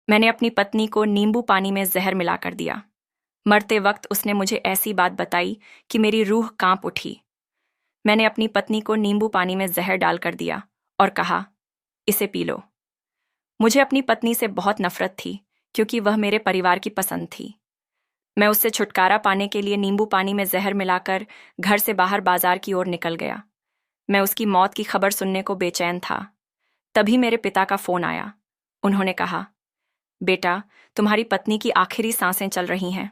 मैंने अपनी पत्नी को नींबू पानी में जहर मिलाकर दिया। मरते वक्त उसने मुझे ऐसी बात बताई कि मेरी रूह कांप उठी। मैंने अपनी पत्नी को नींबू पानी में जहर डालकर दिया और कहा, इसे पी लो। मुझे अपनी पत्नी से बहुत नफरत थी क्योंकि वह मेरे परिवार की पसंद थी। मैं उससे छुटकारा पाने के लिए नींबू पानी में जहर मिलाकर घर से बाहर बाजार की ओर निकल गया। मैं उसकी मौत की खबर सुनने को बेचैन था। तभी मेरे पिता का फोन आया। उन्होंने कहा, बेटा, तुम्हारी पत्नी की आखिरी सांसें चल रही हैं।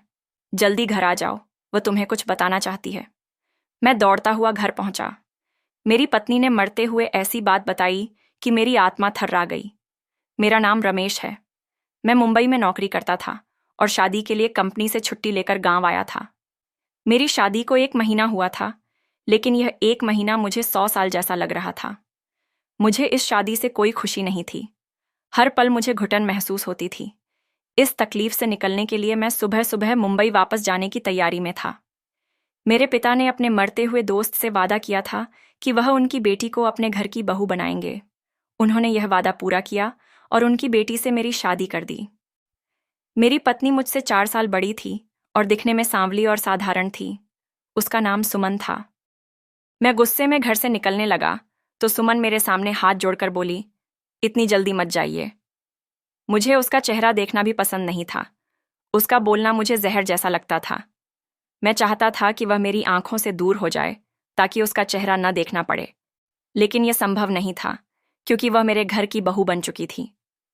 जल्दी घर आ जाओ, वह तुम्हें कुछ बताना चाहती है। मैं दौड़ता हुआ घर पहुंचा। मेरी पत्नी ने मरते हुए ऐसी बात बताई कि मेरी आत्मा थर्रा गई। मेरा नाम रमेश है। मैं मुंबई में नौकरी करता था और शादी के लिए कंपनी से छुट्टी लेकर गांव आया था। मेरी शादी को 1 महीना हुआ था, लेकिन यह 1 महीना मुझे 100 साल जैसा लग रहा था। मुझे इस शादी से कोई खुशी नहीं थी। हर पल मुझे घुटन महसूस होती थी। इस तकलीफ से निकलने के लिए मैं सुबह सुबह मुंबई वापस जाने की तैयारी में था। मेरे पिता ने अपने मरते हुए दोस्त से वादा किया था कि वह उनकी बेटी को अपने घर की बहू बनाएंगे। उन्होंने यह वादा पूरा किया और उनकी बेटी से मेरी शादी कर दी। मेरी पत्नी मुझसे 4 साल बड़ी थी और दिखने में सांवली और साधारण थी। उसका नाम सुमन था। मैं गुस्से में घर से निकलने लगा तो सुमन मेरे सामने हाथ जोड़कर बोली, इतनी जल्दी मत जाइए। मुझे उसका चेहरा देखना भी पसंद नहीं था। उसका बोलना मुझे जहर जैसा लगता था। मैं चाहता था कि वह मेरी आंखों से दूर हो जाए ताकि उसका चेहरा न देखना पड़े, लेकिन यह संभव नहीं था क्योंकि वह मेरे घर की बहू बन चुकी थी।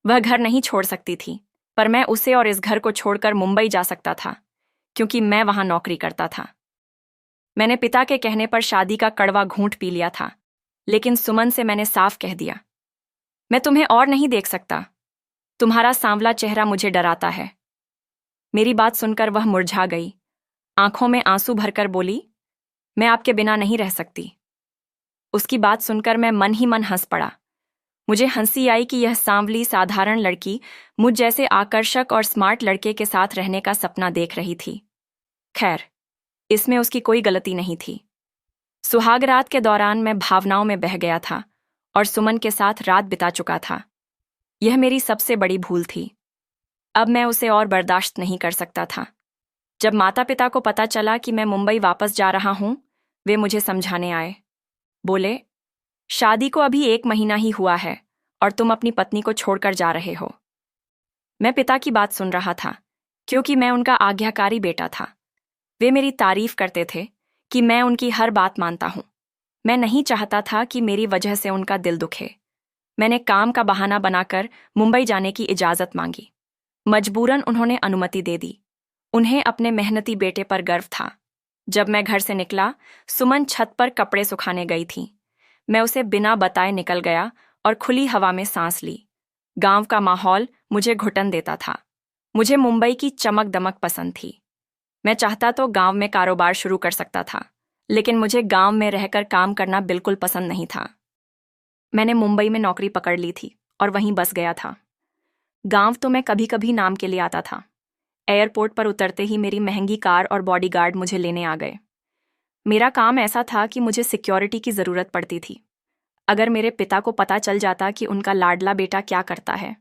वह घर नहीं छोड़ सकती थी, पर मैं उसे और इस घर को छोड़कर मुंबई जा सकता था क्योंकि मैं वहां नौकरी करता था। मैंने पिता के कहने पर शादी का कड़वा घूंट पी लिया था, लेकिन सुमन से मैंने साफ कह दिया, मैं तुम्हें और नहीं देख सकता। तुम्हारा सांवला चेहरा मुझे डराता है। मेरी बात सुनकर वह मुरझा गई। आंखों में आंसू भरकर बोली, मैं आपके बिना नहीं रह सकती। उसकी बात सुनकर मैं मन ही मन हंस पड़ा। मुझे हंसी आई कि यह सांवली साधारण लड़की मुझ जैसे आकर्षक और स्मार्ट लड़के के साथ रहने का सपना देख रही थी। खैर, इसमें उसकी कोई गलती नहीं थी। सुहाग रात के दौरान मैं भावनाओं में बह गया था और सुमन के साथ रात बिता चुका था। यह मेरी सबसे बड़ी भूल थी। अब मैं उसे और बर्दाश्त नहीं कर सकता था। जब माता पिता को पता चला कि मैं मुंबई वापस जा रहा हूं, वे मुझे समझाने आए। बोले, शादी को अभी 1 महीना ही हुआ है और तुम अपनी पत्नी को छोड़कर जा रहे हो। मैं पिता की बात सुन रहा था क्योंकि मैं उनका आज्ञाकारी बेटा था। वे मेरी तारीफ करते थे कि मैं उनकी हर बात मानता हूं। मैं नहीं चाहता था कि मेरी वजह से उनका दिल दुखे। मैंने काम का बहाना बनाकर मुंबई जाने की इजाजत मांगी। मजबूरन उन्होंने अनुमति दे दी। उन्हें अपने मेहनती बेटे पर गर्व था। जब मैं घर से निकला, सुमन छत पर कपड़े सुखाने गई थी। मैं उसे बिना बताए निकल गया और खुली हवा में सांस ली। गांव का माहौल मुझे घुटन देता था। मुझे मुंबई की चमक दमक पसंद थी। मैं चाहता तो गांव में कारोबार शुरू कर सकता था, लेकिन मुझे गांव में रहकर काम करना बिल्कुल पसंद नहीं था। मैंने मुंबई में नौकरी पकड़ ली थी और वहीं बस गया था। गांव तो मैं कभी कभी नाम के लिए आता था। एयरपोर्ट पर उतरते ही मेरी महंगी कार और बॉडीगार्ड मुझे लेने आ गए। मेरा काम ऐसा था कि मुझे सिक्योरिटी की ज़रूरत पड़ती थी। अगर मेरे पिता को पता चल जाता कि उनका लाडला बेटा क्या करता है,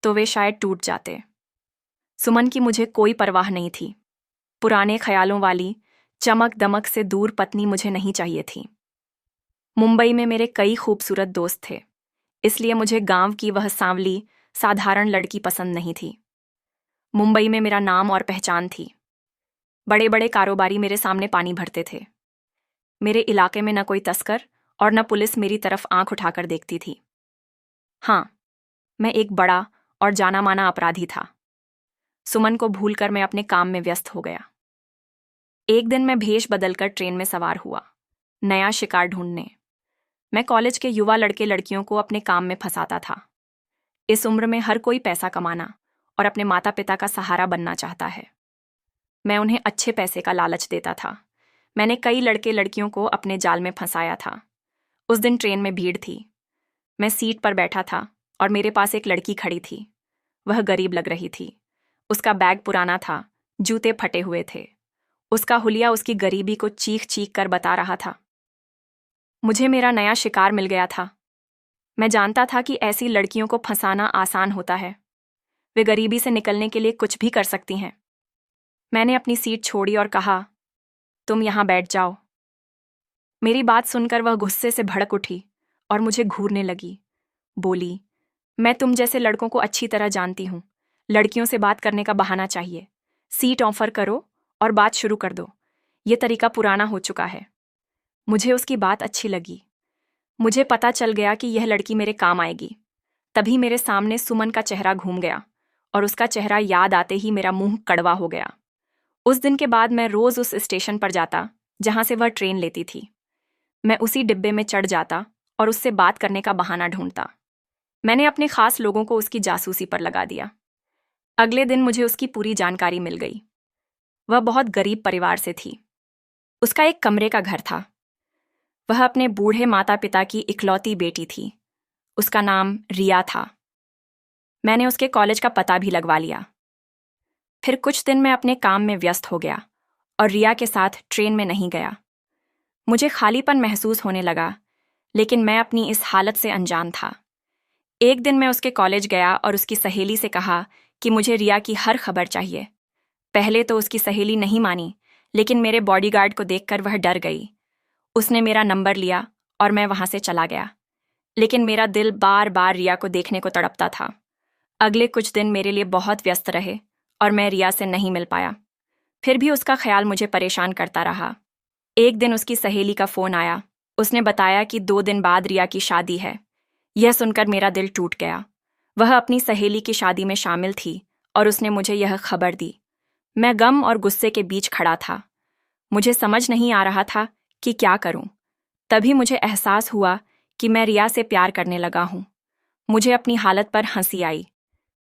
तो वे शायद टूट जाते। सुमन की मुझे कोई परवाह नहीं थी। पुराने ख्यालों वाली चमक दमक से दूर पत्नी मुझे नहीं चाहिए थी। मुंबई में मेरे कई खूबसूरत दोस्त थे, इसलिए मुझे गांव की वह सांवली साधारण लड़की पसंद नहीं थी। मुंबई में मेरा नाम और पहचान थी। बड़े बड़े कारोबारी मेरे सामने पानी भरते थे। मेरे इलाके में न कोई तस्कर और न पुलिस मेरी तरफ आंख उठाकर देखती थी। हाँ, मैं एक बड़ा और जाना माना अपराधी था। सुमन को भूलकर मैं अपने काम में व्यस्त हो गया। एक दिन मैं भेष बदलकर ट्रेन में सवार हुआ, नया शिकार ढूंढने। मैं कॉलेज के युवा लड़के लड़कियों को अपने काम में फंसाता था। इस उम्र में हर कोई पैसा कमाना और अपने माता पिता का सहारा बनना चाहता है। मैं उन्हें अच्छे पैसे का लालच देता था। मैंने कई लड़के लड़कियों को अपने जाल में फंसाया था। उस दिन ट्रेन में भीड़ थी। मैं सीट पर बैठा था और मेरे पास एक लड़की खड़ी थी। वह गरीब लग रही थी। उसका बैग पुराना था, जूते फटे हुए थे। उसका हुलिया उसकी गरीबी को चीख चीख कर बता रहा था। मुझे मेरा नया शिकार मिल गया था। मैं जानता था कि ऐसी लड़कियों को फंसाना आसान होता है। वे गरीबी से निकलने के लिए कुछ भी कर सकती हैं। मैंने अपनी सीट छोड़ी और कहा, तुम यहाँ बैठ जाओ। मेरी बात सुनकर वह गुस्से से भड़क उठी और मुझे घूरने लगी। बोली, मैं तुम जैसे लड़कों को अच्छी तरह जानती हूँ। लड़कियों से बात करने का बहाना चाहिए। सीट ऑफर करो और बात शुरू कर दो। ये तरीका पुराना हो चुका है। मुझे उसकी बात अच्छी लगी। मुझे पता चल गया कि यह लड़की मेरे काम आएगी। तभी मेरे सामने सुमन का चेहरा घूम गया और उसका चेहरा याद आते ही मेरा मुंह कड़वा हो गया। उस दिन के बाद मैं रोज उस स्टेशन पर जाता जहां से वह ट्रेन लेती थी। मैं उसी डिब्बे में चढ़ जाता और उससे बात करने का बहाना ढूंढता। मैंने अपने खास लोगों को उसकी जासूसी पर लगा दिया। अगले दिन मुझे उसकी पूरी जानकारी मिल गई। वह बहुत गरीब परिवार से थी। उसका एक कमरे का घर था। वह अपने बूढ़े माता पिता की इकलौती बेटी थी। उसका नाम रिया था। मैंने उसके कॉलेज का पता भी लगवा लिया। फिर कुछ दिन मैं अपने काम में व्यस्त हो गया और रिया के साथ ट्रेन में नहीं गया। मुझे खालीपन महसूस होने लगा, लेकिन मैं अपनी इस हालत से अनजान था। एक दिन मैं उसके कॉलेज गया और उसकी सहेली से कहा कि मुझे रिया की हर खबर चाहिए। पहले तो उसकी सहेली नहीं मानी, लेकिन मेरे बॉडीगार्ड को देखकर वह डर गई। उसने मेरा नंबर लिया और मैं वहां से चला गया। लेकिन मेरा दिल बार बार रिया को देखने को तड़पता था। अगले कुछ दिन मेरे लिए बहुत व्यस्त रहे और मैं रिया से नहीं मिल पाया। फिर भी उसका ख्याल मुझे परेशान करता रहा। एक दिन उसकी सहेली का फोन आया। उसने बताया कि 2 दिन बाद रिया की शादी है। यह सुनकर मेरा दिल टूट गया। वह अपनी सहेली की शादी में शामिल थी और उसने मुझे यह खबर दी। मैं गम और गुस्से के बीच खड़ा था। मुझे समझ नहीं आ रहा था कि क्या करूं। तभी मुझे एहसास हुआ कि मैं रिया से प्यार करने लगा हूं। मुझे अपनी हालत पर हंसी आई।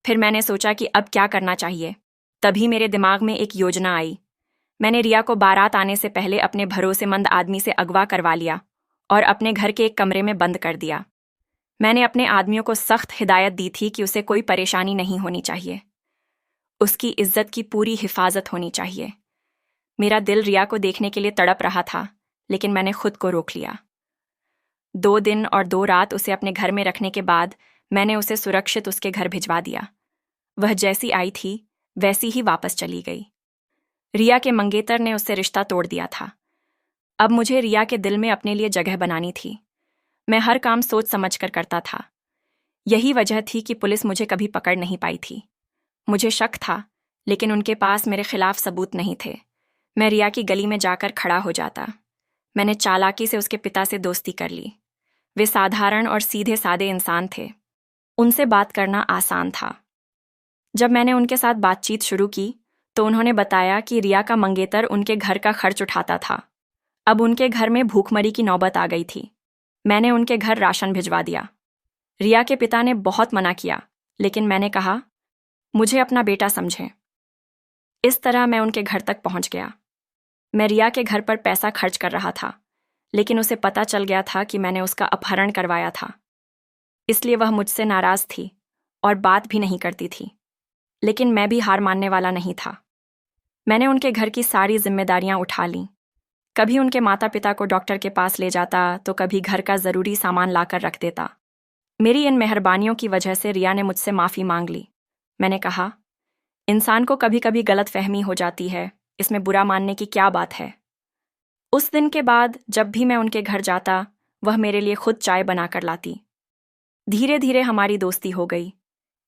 फिर मैंने सोचा कि अब क्या करना चाहिए। तभी मेरे दिमाग में एक योजना आई। मैंने रिया को बारात आने से पहले अपने भरोसेमंद आदमी से अगवा करवा लिया और अपने घर के एक कमरे में बंद कर दिया। मैंने अपने आदमियों को सख्त हिदायत दी थी कि उसे कोई परेशानी नहीं होनी चाहिए। उसकी इज्जत की पूरी हिफाजत होनी चाहिए। मेरा दिल रिया को देखने के लिए तड़प रहा था, लेकिन मैंने खुद को रोक लिया। 2 दिन और 2 रात उसे अपने घर में रखने के बाद मैंने उसे सुरक्षित उसके घर भिजवा दिया। वह जैसी आई थी वैसी ही वापस चली गई। रिया के मंगेतर ने उससे रिश्ता तोड़ दिया था। अब मुझे रिया के दिल में अपने लिए जगह बनानी थी। मैं हर काम सोच समझ कर करता था। यही वजह थी कि पुलिस मुझे कभी पकड़ नहीं पाई थी। मुझे शक था, लेकिन उनके पास मेरे खिलाफ सबूत नहीं थे। मैं रिया की गली में जाकर खड़ा हो जाता। मैंने चालाकी से उसके पिता से दोस्ती कर ली। वे साधारण और सीधे सादे इंसान थे। उनसे बात करना आसान था। जब मैंने उनके साथ बातचीत शुरू की तो उन्होंने बताया कि रिया का मंगेतर उनके घर का खर्च उठाता था। अब उनके घर में भूखमरी की नौबत आ गई थी। मैंने उनके घर राशन भिजवा दिया। रिया के पिता ने बहुत मना किया, लेकिन मैंने कहा, मुझे अपना बेटा समझें। इस तरह मैं उनके घर तक पहुंच गया। मैं रिया के घर पर पैसा खर्च कर रहा था, लेकिन उसे पता चल गया था कि मैंने उसका अपहरण करवाया था। इसलिए वह मुझसे नाराज थी और बात भी नहीं करती थी। लेकिन मैं भी हार मानने वाला नहीं था। मैंने उनके घर की सारी जिम्मेदारियां उठा लीं। कभी उनके माता पिता को डॉक्टर के पास ले जाता तो कभी घर का ज़रूरी सामान लाकर रख देता। मेरी इन मेहरबानियों की वजह से रिया ने मुझसे माफ़ी मांग ली। मैंने कहा, इंसान को कभी कभी गलत फहमी हो जाती है, इसमें बुरा मानने की क्या बात है। उस दिन के बाद जब भी मैं उनके घर जाता वह मेरे लिए खुद चाय बनाकर लाती। धीरे धीरे हमारी दोस्ती हो गई।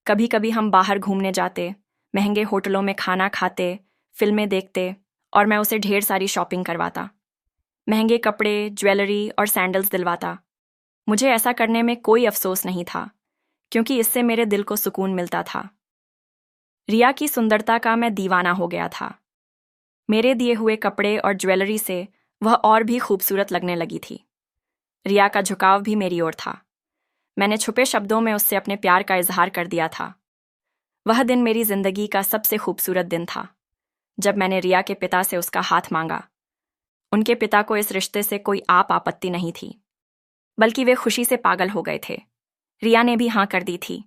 कभी कभी हम बाहर घूमने जाते, महंगे होटलों में खाना खाते, फिल्में देखते और मैं उसे ढेर सारी शॉपिंग करवाता। महंगे कपड़े, ज्वेलरी और सैंडल्स दिलवाता। मुझे ऐसा करने में कोई अफसोस नहीं था, क्योंकि इससे मेरे दिल को सुकून मिलता था। रिया की सुंदरता का मैं दीवाना हो गया था। मेरे दिए हुए कपड़े और ज्वेलरी से वह और भी खूबसूरत लगने लगी थी। रिया का झुकाव भी मेरी ओर था। मैंने छुपे शब्दों में उससे अपने प्यार का इजहार कर दिया था। वह दिन मेरी जिंदगी का सबसे खूबसूरत दिन था, जब मैंने रिया के पिता से उसका हाथ मांगा। उनके पिता को इस रिश्ते से कोई आपत्ति नहीं थी, बल्कि वे खुशी से पागल हो गए थे। रिया ने भी हाँ कर दी थी,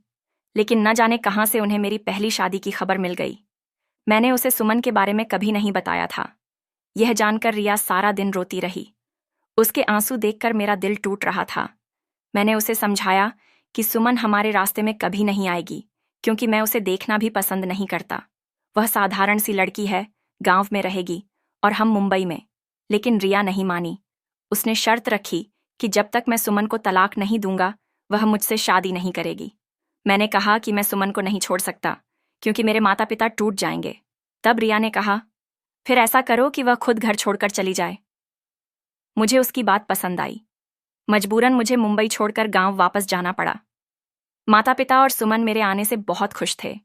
लेकिन न जाने कहां से उन्हें मेरी पहली शादी की खबर मिल गई। मैंने उसे सुमन के बारे में कभी नहीं बताया था। यह जानकर रिया सारा दिन रोती रही। उसके आंसू देखकर मेरा दिल टूट रहा था। मैंने उसे समझाया कि सुमन हमारे रास्ते में कभी नहीं आएगी, क्योंकि मैं उसे देखना भी पसंद नहीं करता। वह साधारण सी लड़की है, गांव में रहेगी और हम मुंबई में। लेकिन रिया नहीं मानी। उसने शर्त रखी कि जब तक मैं सुमन को तलाक नहीं दूंगा, वह मुझसे शादी नहीं करेगी। मैंने कहा कि मैं सुमन को नहीं छोड़ सकता, क्योंकि मेरे माता पिता टूट जाएंगे। तब रिया ने कहा, फिर ऐसा करो कि वह खुद घर छोड़कर चली जाए। मुझे उसकी बात पसंद आई। मजबूरन मुझे मुंबई छोड़कर गांव वापस जाना पड़ा। माता पिता और सुमन मेरे आने से बहुत खुश थे,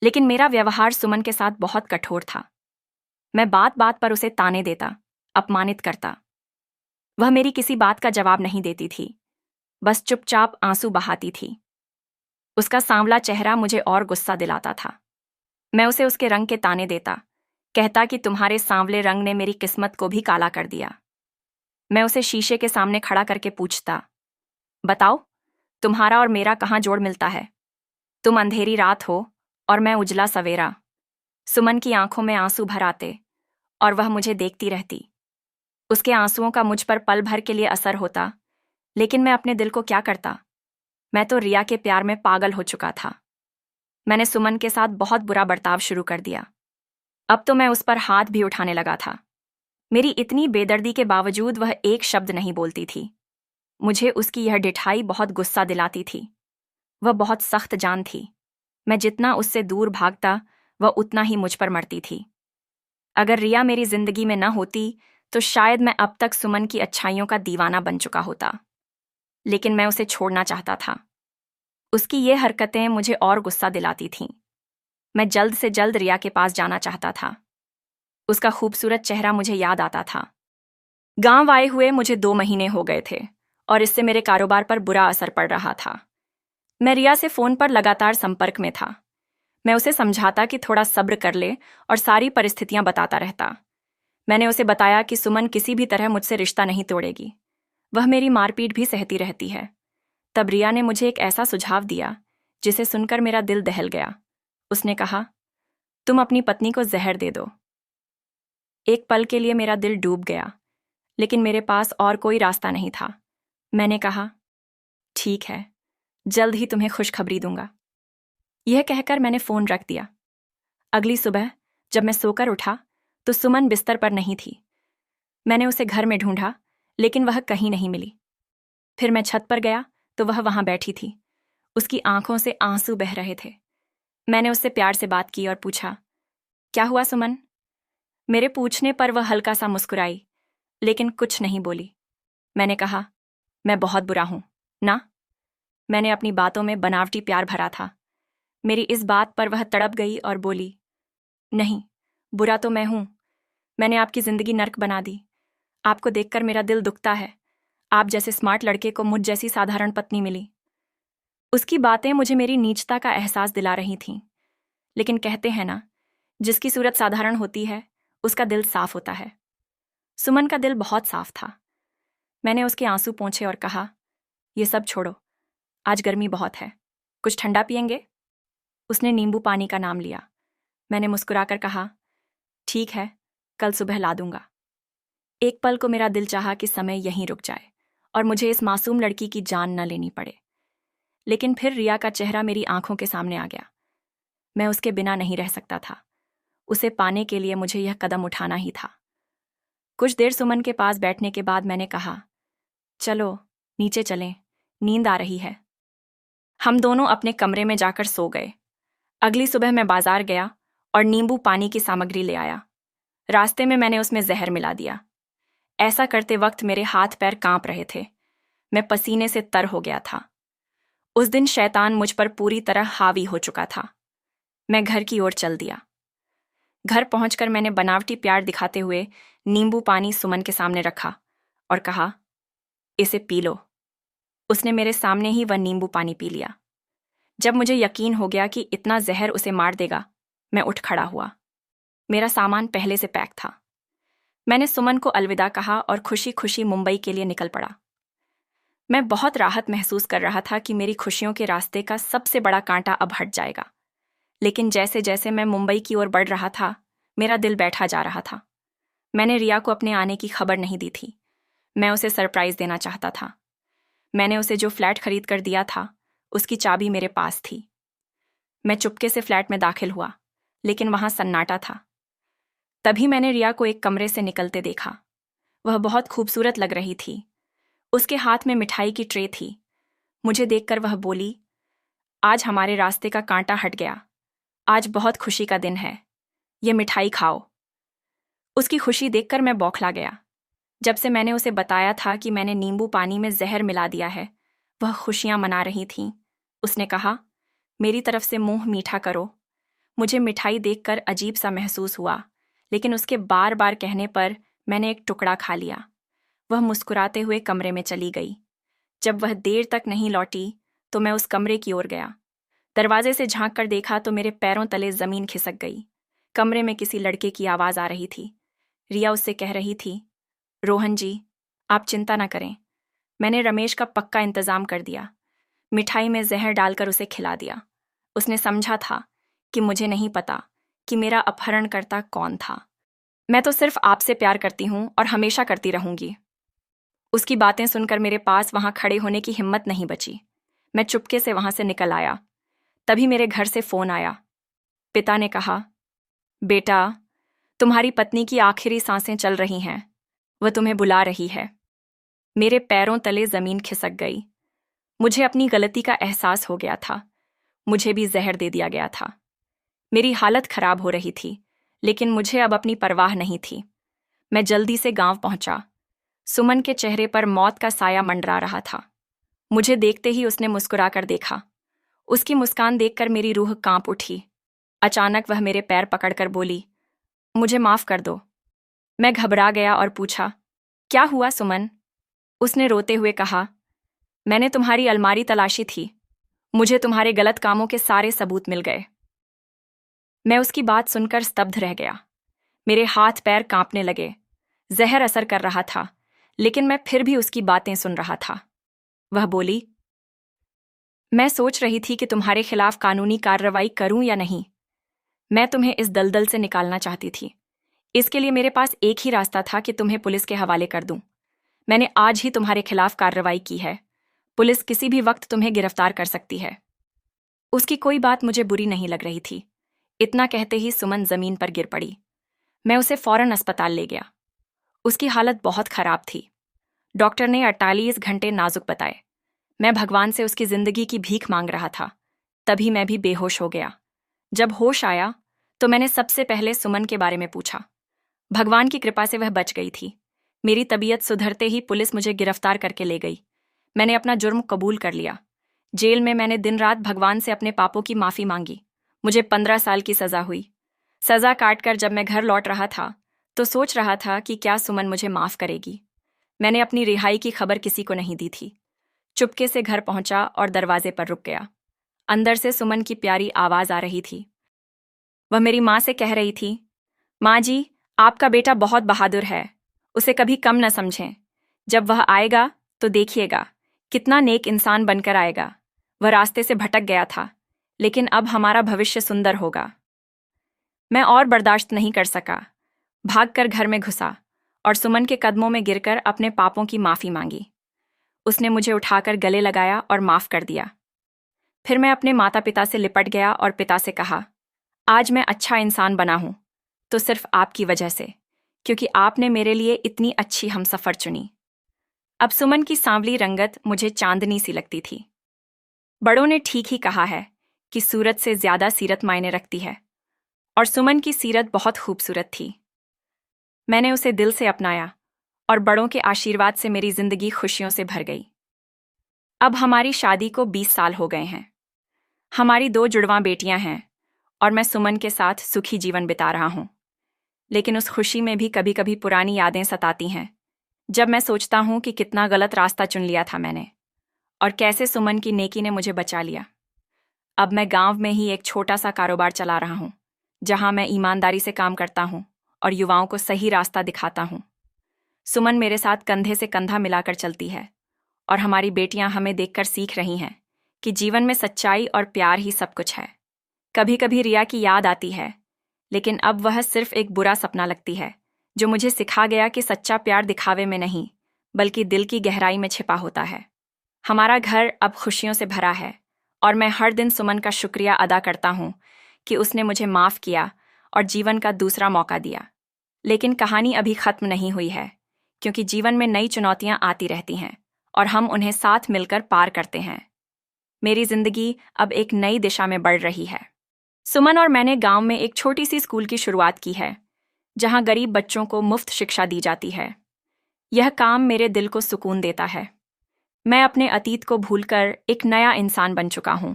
लेकिन मेरा व्यवहार सुमन के साथ बहुत कठोर था। मैं बात बात पर उसे ताने देता, अपमानित करता। वह मेरी किसी बात का जवाब नहीं देती थी, बस चुपचाप आंसू बहाती थी। उसका सांवला चेहरा मुझे और गुस्सा दिलाता था। मैं उसे उसके रंग के ताने देता, कहता कि तुम्हारे सांवले रंग ने मेरी किस्मत को भी काला कर दिया। मैं उसे शीशे के सामने खड़ा करके पूछता, बताओ, तुम्हारा और मेरा कहाँ जोड़ मिलता है? तुम अंधेरी रात हो और मैं उजला सवेरा। सुमन की आंखों में आंसू भर आते और वह मुझे देखती रहती। उसके आंसुओं का मुझ पर पल भर के लिए असर होता, लेकिन मैं अपने दिल को क्या करता? मैं तो रिया के प्यार में पागल हो चुका था। मैंने सुमन के साथ बहुत बुरा बर्ताव शुरू कर दिया। अब तो मैं उस पर हाथ भी उठाने लगा था। मेरी इतनी बेदर्दी के बावजूद वह एक शब्द नहीं बोलती थी। मुझे उसकी यह डिठाई बहुत गुस्सा दिलाती थी। वह बहुत सख्त जान थी। मैं जितना उससे दूर भागता, वह उतना ही मुझ पर मरती थी। अगर रिया मेरी जिंदगी में न होती, तो शायद मैं अब तक सुमन की अच्छाइयों का दीवाना बन चुका होता। लेकिन मैं उसे छोड़ना चाहता था। उसकी ये हरकतें मुझे और गुस्सा दिलाती थीं। मैं जल्द से जल्द रिया के पास जाना चाहता था। उसका खूबसूरत चेहरा मुझे याद आता था। गांव आए हुए मुझे 2 महीने हो गए थे और इससे मेरे कारोबार पर बुरा असर पड़ रहा था। मैं रिया से फोन पर लगातार संपर्क में था। मैं उसे समझाता कि थोड़ा सब्र कर ले और सारी परिस्थितियां बताता रहता। मैंने उसे बताया कि सुमन किसी भी तरह मुझसे रिश्ता नहीं तोड़ेगी। वह मेरी मारपीट भी सहती रहती है। तब रिया ने मुझे एक ऐसा सुझाव दिया जिसे सुनकर मेरा दिल दहल गया। उसने कहा, तुम अपनी पत्नी को जहर दे दो। एक पल के लिए मेरा दिल डूब गया, लेकिन मेरे पास और कोई रास्ता नहीं था। मैंने कहा, ठीक है, जल्द ही तुम्हें खुशखबरी दूंगा। यह कहकर मैंने फोन रख दिया। अगली सुबह जब मैं सोकर उठा, तो सुमन बिस्तर पर नहीं थी। मैंने उसे घर में ढूंढा, लेकिन वह कहीं नहीं मिली। फिर मैं छत पर गया तो वह वहां बैठी थी। उसकी आंखों से आंसू बह रहे थे। मैंने उससे प्यार से बात की और पूछा, क्या हुआ सुमन? मेरे पूछने पर वह हल्का सा मुस्कुराई, लेकिन कुछ नहीं बोली। मैंने कहा, मैं बहुत बुरा हूं ना? मैंने अपनी बातों में बनावटी प्यार भरा था। मेरी इस बात पर वह तड़प गई और बोली, नहीं, बुरा तो मैं हूं। मैंने आपकी जिंदगी नर्क बना दी। आपको देखकर मेरा दिल दुखता है। आप जैसे स्मार्ट लड़के को मुझ जैसी साधारण पत्नी मिली। उसकी बातें मुझे मेरी नीचता का एहसास दिला रही थीं। लेकिन कहते हैं ना, जिसकी सूरत साधारण होती है, उसका दिल साफ होता है। सुमन का दिल बहुत साफ था। मैंने उसके आंसू पोंछे और कहा, ये सब छोड़ो, आज गर्मी बहुत है, कुछ ठंडा पिएंगे? उसने नींबू पानी का नाम लिया। मैंने मुस्कुराकर कहा, ठीक है, कल सुबह ला दूंगा। एक पल को मेरा दिल चाहा कि समय यहीं रुक जाए और मुझे इस मासूम लड़की की जान न लेनी पड़े। लेकिन फिर रिया का चेहरा मेरी आंखों के सामने आ गया। मैं उसके बिना नहीं रह सकता था। उसे पाने के लिए मुझे यह कदम उठाना ही था। कुछ देर सुमन के पास बैठने के बाद मैंने कहा, चलो नीचे चलें, नींद आ रही है। हम दोनों अपने कमरे में जाकर सो गए। अगली सुबह मैं बाजार गया और नींबू पानी की सामग्री ले आया। रास्ते में मैंने उसमें जहर मिला दिया। ऐसा करते वक्त मेरे हाथ पैर कांप रहे थे। मैं पसीने से तर हो गया था। उस दिन शैतान मुझ पर पूरी तरह हावी हो चुका था। मैं घर की ओर चल दिया। घर पहुंचकर मैंने बनावटी प्यार दिखाते हुए नींबू पानी सुमन के सामने रखा और कहा, इसे पी लो। उसने मेरे सामने ही वह नींबू पानी पी लिया। जब मुझे यकीन हो गया कि इतना जहर उसे मार देगा, मैं उठ खड़ा हुआ। मेरा सामान पहले से पैक था। मैंने सुमन को अलविदा कहा और खुशी खुशी मुंबई के लिए निकल पड़ा। मैं बहुत राहत महसूस कर रहा था कि मेरी खुशियों के रास्ते का सबसे बड़ा कांटा अब हट जाएगा। लेकिन जैसे जैसे मैं मुंबई की ओर बढ़ रहा था, मेरा दिल बैठा जा रहा था। मैंने रिया को अपने आने की खबर नहीं दी थी। मैं उसे सरप्राइज देना चाहता था। मैंने उसे जो फ्लैट खरीद कर दिया था, उसकी चाबी मेरे पास थी। मैं चुपके से फ्लैट में दाखिल हुआ, लेकिन वहां सन्नाटा था। तभी मैंने रिया को एक कमरे से निकलते देखा। वह बहुत खूबसूरत लग रही थी। उसके हाथ में मिठाई की ट्रे थी। मुझे देखकर वह बोली, आज हमारे रास्ते का कांटा हट गया। आज बहुत खुशी का दिन है, ये मिठाई खाओ। उसकी खुशी देखकर मैं बौखला गया। जब से मैंने उसे बताया था कि मैंने नींबू पानी में जहर मिला दिया है, वह खुशियां मना रही थीं। उसने कहा, मेरी तरफ से मुंह मीठा करो। मुझे मिठाई देखकर अजीब सा महसूस हुआ, लेकिन उसके बार बार कहने पर मैंने एक टुकड़ा खा लिया। वह मुस्कुराते हुए कमरे में चली गई। जब वह देर तक नहीं लौटी तो मैं उस कमरे की ओर गया। दरवाजे से झांक कर देखा तो मेरे पैरों तले जमीन खिसक गई। कमरे में किसी लड़के की आवाज आ रही थी। रिया उससे कह रही थी, रोहन जी, आप चिंता ना करें, मैंने रमेश का पक्का इंतजाम कर दिया। मिठाई में जहर डालकर उसे खिला दिया। उसने समझा था कि मुझे नहीं पता कि मेरा अपहरणकर्ता कौन था। मैं तो सिर्फ आपसे प्यार करती हूं और हमेशा करती रहूंगी। उसकी बातें सुनकर मेरे पास वहां खड़े होने की हिम्मत नहीं बची। मैं चुपके से वहां से निकल आया। तभी मेरे घर से फोन आया। पिता ने कहा, बेटा, तुम्हारी पत्नी की आखिरी सांसें चल रही हैं, वह तुम्हें बुला रही है। मेरे पैरों तले जमीन खिसक गई। मुझे अपनी गलती का एहसास हो गया था। मुझे भी जहर दे दिया गया था। मेरी हालत खराब हो रही थी, लेकिन मुझे अब अपनी परवाह नहीं थी। मैं जल्दी से गांव पहुंचा। सुमन के चेहरे पर मौत का साया मंडरा रहा था। मुझे देखते ही उसने मुस्कुराकर देखा। उसकी मुस्कान देखकर मेरी रूह कांप उठी। अचानक वह मेरे पैर पकड़कर बोली, मुझे माफ कर दो। मैं घबरा गया और पूछा, क्या हुआ सुमन? उसने रोते हुए कहा, मैंने तुम्हारी अलमारी तलाशी थी। मुझे तुम्हारे गलत कामों के सारे सबूत मिल गए। मैं उसकी बात सुनकर स्तब्ध रह गया। मेरे हाथ पैर कांपने लगे। जहर असर कर रहा था, लेकिन मैं फिर भी उसकी बातें सुन रहा था। वह बोली, मैं सोच रही थी कि तुम्हारे खिलाफ कानूनी कार्रवाई करूं या नहीं। मैं तुम्हें इस दलदल से निकालना चाहती थी। इसके लिए मेरे पास एक ही रास्ता था कि तुम्हें पुलिस के हवाले कर दूं। मैंने आज ही तुम्हारे खिलाफ कार्रवाई की है। पुलिस किसी भी वक्त तुम्हें गिरफ्तार कर सकती है। उसकी कोई बात मुझे बुरी नहीं लग रही थी। इतना कहते ही सुमन जमीन पर गिर पड़ी। मैं उसे फौरन अस्पताल ले गया। उसकी हालत बहुत खराब थी। डॉक्टर ने 48 घंटे नाजुक बताए। मैं भगवान से उसकी जिंदगी की भीख मांग रहा था। तभी मैं भी बेहोश हो गया। जब होश आया तो मैंने सबसे पहले सुमन के बारे में पूछा। भगवान की कृपा से वह बच गई थी। मेरी तबीयत सुधरते ही पुलिस मुझे गिरफ्तार करके ले गई। मैंने अपना जुर्म कबूल कर लिया। जेल में मैंने दिन रात भगवान से अपने पापों की माफी मांगी। मुझे 15 साल की सजा हुई। सजा काटकर जब मैं घर लौट रहा था तो सोच रहा था कि क्या सुमन मुझे माफ करेगी। मैंने अपनी रिहाई की खबर किसी को नहीं दी थी। चुपके से घर पहुंचा और दरवाजे पर रुक गया। अंदर से सुमन की प्यारी आवाज आ रही थी। वह मेरी माँ से कह रही थी, माँ जी, आपका बेटा बहुत बहादुर है, उसे कभी कम न समझें। जब वह आएगा तो देखिएगा कितना नेक इंसान बनकर आएगा। वह रास्ते से भटक गया था, लेकिन अब हमारा भविष्य सुंदर होगा। मैं और बर्दाश्त नहीं कर सका। भागकर घर में घुसा और सुमन के कदमों में गिरकर अपने पापों की माफी मांगी। उसने मुझे उठाकर गले लगाया और माफ कर दिया। फिर मैं अपने माता पिता से लिपट गया और पिता से कहा, आज मैं अच्छा इंसान बना हूं तो सिर्फ आपकी वजह से, क्योंकि आपने मेरे लिए इतनी अच्छी हमसफर चुनी। अब सुमन की सांवली रंगत मुझे चांदनी सी लगती थी। बड़ों ने ठीक ही कहा है कि सूरत से ज्यादा सीरत मायने रखती है, और सुमन की सीरत बहुत खूबसूरत थी। मैंने उसे दिल से अपनाया और बड़ों के आशीर्वाद से मेरी जिंदगी खुशियों से भर गई। अब हमारी शादी को 20 साल हो गए हैं। हमारी 2 जुड़वां बेटियां हैं और मैं सुमन के साथ सुखी जीवन बिता रहा हूं। लेकिन उस खुशी में भी कभी कभी पुरानी यादें सताती हैं। जब मैं सोचता हूं कि कितना गलत रास्ता चुन लिया था मैंने, और कैसे सुमन की नेकी ने मुझे बचा लिया। अब मैं गांव में ही एक छोटा सा कारोबार चला रहा हूं, जहां मैं ईमानदारी से काम करता हूं और युवाओं को सही रास्ता दिखाता हूं। सुमन मेरे साथ कंधे से कंधा मिलाकर चलती है, और हमारी बेटियां हमें देखकर सीख रही हैं कि जीवन में सच्चाई और प्यार ही सब कुछ है। कभी कभी रिया की याद आती है, लेकिन अब वह सिर्फ एक बुरा सपना लगती है, जो मुझे सिखा गया कि सच्चा प्यार दिखावे में नहीं, बल्कि दिल की गहराई में छिपा होता है। हमारा घर अब खुशियों से भरा है और मैं हर दिन सुमन का शुक्रिया अदा करता हूँ कि उसने मुझे माफ़ किया और जीवन का दूसरा मौका दिया। लेकिन कहानी अभी खत्म नहीं हुई है, क्योंकि जीवन में नई चुनौतियां आती रहती हैं और हम उन्हें साथ मिलकर पार करते हैं। मेरी जिंदगी अब एक नई दिशा में बढ़ रही है। सुमन और मैंने गांव में एक छोटी सी स्कूल की शुरुआत की है, जहां गरीब बच्चों को मुफ्त शिक्षा दी जाती है। यह काम मेरे दिल को सुकून देता है। मैं अपने अतीत को भूलकर एक नया इंसान बन चुका हूं,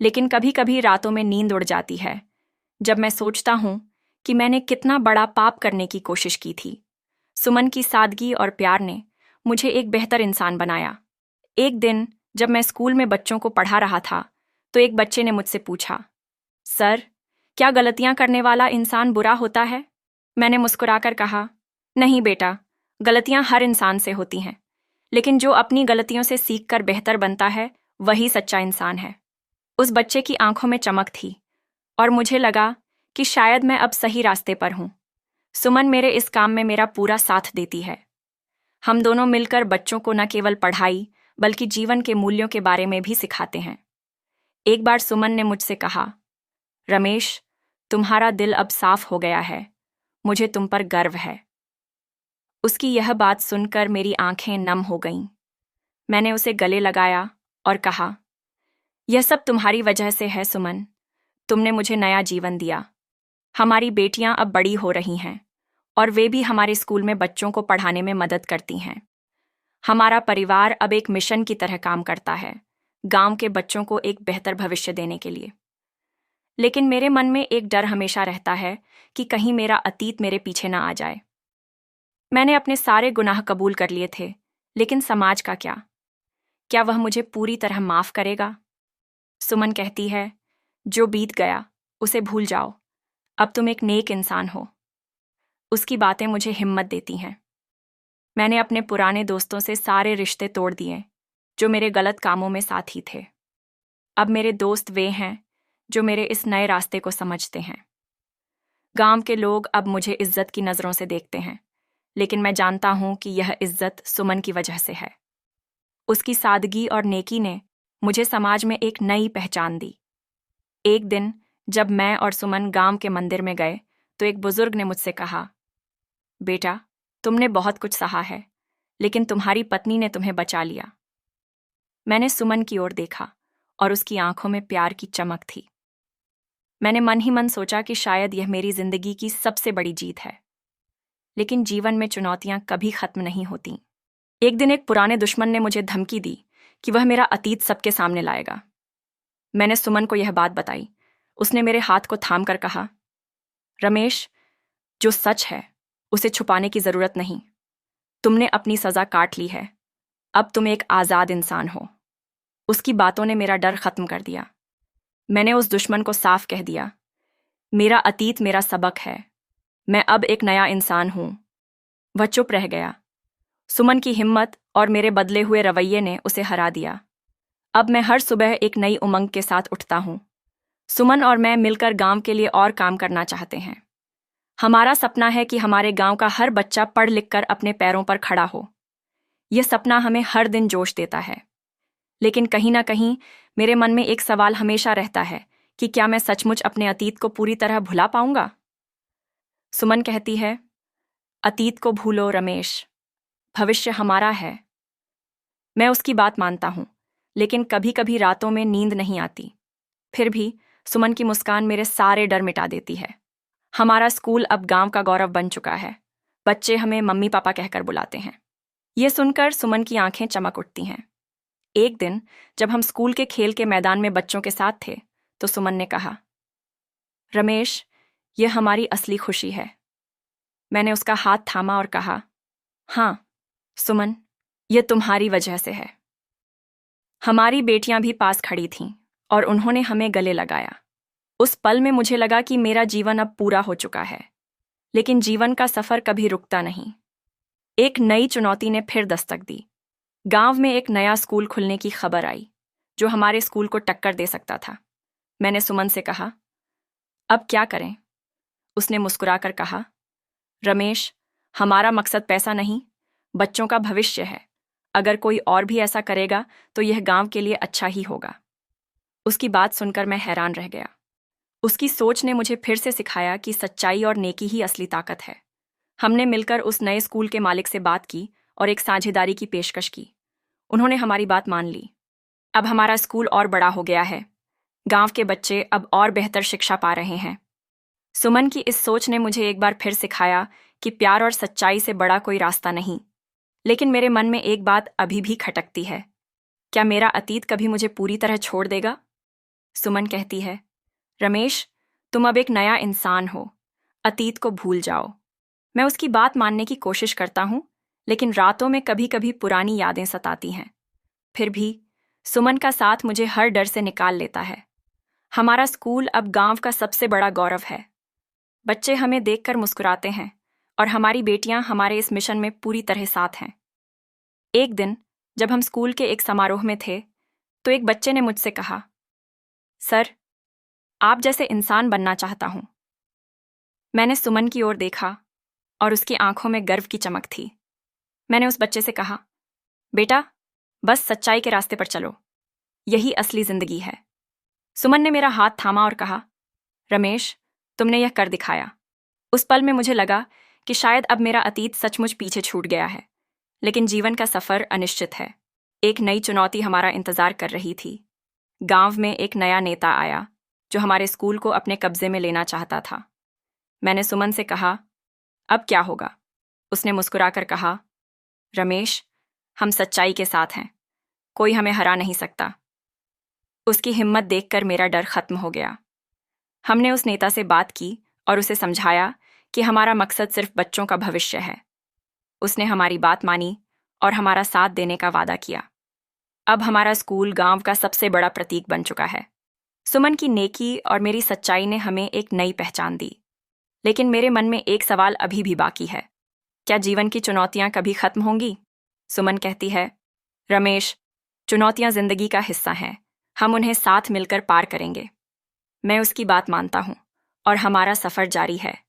लेकिन कभी कभी रातों में नींद उड़ जाती है जब मैं सोचता हूं कि मैंने कितना बड़ा पाप करने की कोशिश की थी। सुमन की सादगी और प्यार ने मुझे एक बेहतर इंसान बनाया। एक दिन जब मैं स्कूल में बच्चों को पढ़ा रहा था, तो एक बच्चे ने मुझसे पूछा, सर, क्या गलतियां करने वाला इंसान बुरा होता है? मैंने मुस्कुराकर कहा, नहीं बेटा, गलतियां हर इंसान से होती हैं, लेकिन जो अपनी गलतियों से सीखकर बेहतर बनता है, वही सच्चा इंसान है। उस बच्चे की आंखों में चमक थी और मुझे लगा कि शायद मैं अब सही रास्ते पर हूं। सुमन मेरे इस काम में मेरा पूरा साथ देती है। हम दोनों मिलकर बच्चों को न केवल पढ़ाई बल्कि जीवन के मूल्यों के बारे में भी सिखाते हैं। एक बार सुमन ने मुझसे कहा, रमेश, तुम्हारा दिल अब साफ हो गया है, मुझे तुम पर गर्व है। उसकी यह बात सुनकर मेरी आंखें नम हो गईं। मैंने उसे गले लगाया और कहा, यह सब तुम्हारी वजह से है सुमन, तुमने मुझे नया जीवन दिया। हमारी बेटियां अब बड़ी हो रही हैं और वे भी हमारे स्कूल में बच्चों को पढ़ाने में मदद करती हैं। हमारा परिवार अब एक मिशन की तरह काम करता है, गांव के बच्चों को एक बेहतर भविष्य देने के लिए। लेकिन मेरे मन में एक डर हमेशा रहता है कि कहीं मेरा अतीत मेरे पीछे ना आ जाए। मैंने अपने सारे गुनाह कबूल कर लिए थे, लेकिन समाज का क्या? क्या वह मुझे पूरी तरह माफ करेगा? सुमन कहती है, जो बीत गया उसे भूल जाओ, अब तुम एक नेक इंसान हो। उसकी बातें मुझे हिम्मत देती हैं। मैंने अपने पुराने दोस्तों से सारे रिश्ते तोड़ दिए जो मेरे गलत कामों में साथी थे। अब मेरे दोस्त वे हैं जो मेरे इस नए रास्ते को समझते हैं। गांव के लोग अब मुझे इज्जत की नज़रों से देखते हैं, लेकिन मैं जानता हूं कि यह इज्जत सुमन की वजह से है। उसकी सादगी और नेकी ने मुझे समाज में एक नई पहचान दी। एक दिन जब मैं और सुमन गांव के मंदिर में गए, तो एक बुजुर्ग ने मुझसे कहा, बेटा, तुमने बहुत कुछ सहा है, लेकिन तुम्हारी पत्नी ने तुम्हें बचा लिया। मैंने सुमन की ओर देखा और उसकी आंखों में प्यार की चमक थी। मैंने मन ही मन सोचा कि शायद यह मेरी जिंदगी की सबसे बड़ी जीत है। लेकिन जीवन में चुनौतियां कभी खत्म नहीं होती। एक दिन एक पुराने दुश्मन ने मुझे धमकी दी कि वह मेरा अतीत सबके सामने लाएगा। मैंने सुमन को यह बात बताई। उसने मेरे हाथ को थाम कर कहा, रमेश, जो सच है उसे छुपाने की जरूरत नहीं। तुमने अपनी सजा काट ली है, अब तुम एक आजाद इंसान हो। उसकी बातों ने मेरा डर खत्म कर दिया। मैंने उस दुश्मन को साफ कह दिया, मेरा अतीत मेरा सबक है, मैं अब एक नया इंसान हूं। वह चुप रह गया। सुमन की हिम्मत और मेरे बदले हुए रवैये ने उसे हरा दिया। अब मैं हर सुबह एक नई उमंग के साथ उठता हूं। सुमन और मैं मिलकर गांव के लिए और काम करना चाहते हैं। हमारा सपना है कि हमारे गांव का हर बच्चा पढ़ लिख कर अपने पैरों पर खड़ा हो। यह सपना हमें हर दिन जोश देता है। लेकिन कहीं ना कहीं मेरे मन में एक सवाल हमेशा रहता है कि क्या मैं सचमुच अपने अतीत को पूरी तरह भुला पाऊंगा? सुमन कहती है, अतीत को भूलो रमेश, भविष्य हमारा है। मैं उसकी बात मानता हूं, लेकिन कभी कभी रातों में नींद नहीं आती। फिर भी सुमन की मुस्कान मेरे सारे डर मिटा देती है। हमारा स्कूल अब गांव का गौरव बन चुका है। बच्चे हमें मम्मी पापा कहकर बुलाते हैं। ये सुनकर सुमन की आंखें चमक उठती हैं। एक दिन जब हम स्कूल के खेल के मैदान में बच्चों के साथ थे, तो सुमन ने कहा, रमेश, यह हमारी असली खुशी है। मैंने उसका हाथ थामा और कहा, हाँ सुमन, यह तुम्हारी वजह से है। हमारी बेटियां भी पास खड़ी थीं और उन्होंने हमें गले लगाया। उस पल में मुझे लगा कि मेरा जीवन अब पूरा हो चुका है। लेकिन जीवन का सफर कभी रुकता नहीं। एक नई चुनौती ने फिर दस्तक दी। गांव में एक नया स्कूल खुलने की खबर आई, जो हमारे स्कूल को टक्कर दे सकता था। मैंने सुमन से कहा, अब क्या करें? उसने मुस्कुराकर कहा, रमेश, हमारा मकसद पैसा नहीं, बच्चों का भविष्य है। अगर कोई और भी ऐसा करेगा तो यह गांव के लिए अच्छा ही होगा। उसकी बात सुनकर मैं हैरान रह गया। उसकी सोच ने मुझे फिर से सिखाया कि सच्चाई और नेकी ही असली ताकत है। हमने मिलकर उस नए स्कूल के मालिक से बात की और एक साझेदारी की पेशकश की। उन्होंने हमारी बात मान ली। अब हमारा स्कूल और बड़ा हो गया है। गांव के बच्चे अब और बेहतर शिक्षा पा रहे हैं। सुमन की इस सोच ने मुझे एक बार फिर सिखाया कि प्यार और सच्चाई से बड़ा कोई रास्ता नहीं। लेकिन मेरे मन में एक बात अभी भी खटकती है। क्या मेरा अतीत कभी मुझे पूरी तरह छोड़ देगा? सुमन कहती है, रमेश, तुम अब एक नया इंसान हो। अतीत को भूल जाओ। मैं उसकी बात मानने की कोशिश करता हूं, लेकिन रातों में कभी कभी पुरानी यादें सताती हैं। फिर भी सुमन का साथ मुझे हर डर से निकाल लेता है। हमारा स्कूल अब गांव का सबसे बड़ा गौरव है। बच्चे हमें देखकर मुस्कुराते हैं और हमारी बेटियां हमारे इस मिशन में पूरी तरह साथ हैं। एक दिन जब हम स्कूल के एक समारोह में थे, तो एक बच्चे ने मुझसे कहा, सर, आप जैसे इंसान बनना चाहता हूं। मैंने सुमन की ओर देखा और उसकी आंखों में गर्व की चमक थी। मैंने उस बच्चे से कहा, बेटा, बस सच्चाई के रास्ते पर चलो। यही असली जिंदगी है। सुमन ने मेरा हाथ थामा और कहा, रमेश, तुमने यह कर दिखाया। उस पल में मुझे लगा कि शायद अब मेरा अतीत सचमुच पीछे छूट गया है। लेकिन जीवन का सफर अनिश्चित है। एक नई चुनौती हमारा इंतजार कर रही थी। गांव में एक नया नेता आया जो हमारे स्कूल को अपने कब्जे में लेना चाहता था। मैंने सुमन से कहा, अब क्या होगा? उसने मुस्कुराकर कहा, रमेश, हम सच्चाई के साथ हैं। कोई हमें हरा नहीं सकता। उसकी हिम्मत देखकर मेरा डर खत्म हो गया। हमने उस नेता से बात की और उसे समझाया कि हमारा मकसद सिर्फ बच्चों का भविष्य है। उसने हमारी बात मानी और हमारा साथ देने का वादा किया। अब हमारा स्कूल गांव का सबसे बड़ा प्रतीक बन चुका है। सुमन की नेकी और मेरी सच्चाई ने हमें एक नई पहचान दी। लेकिन मेरे मन में एक सवाल अभी भी बाकी है। क्या जीवन की चुनौतियां कभी खत्म होंगी? सुमन कहती है, रमेश, चुनौतियां जिंदगी का हिस्सा हैं। हम उन्हें साथ मिलकर पार करेंगे। मैं उसकी बात मानता हूं और हमारा सफर जारी है।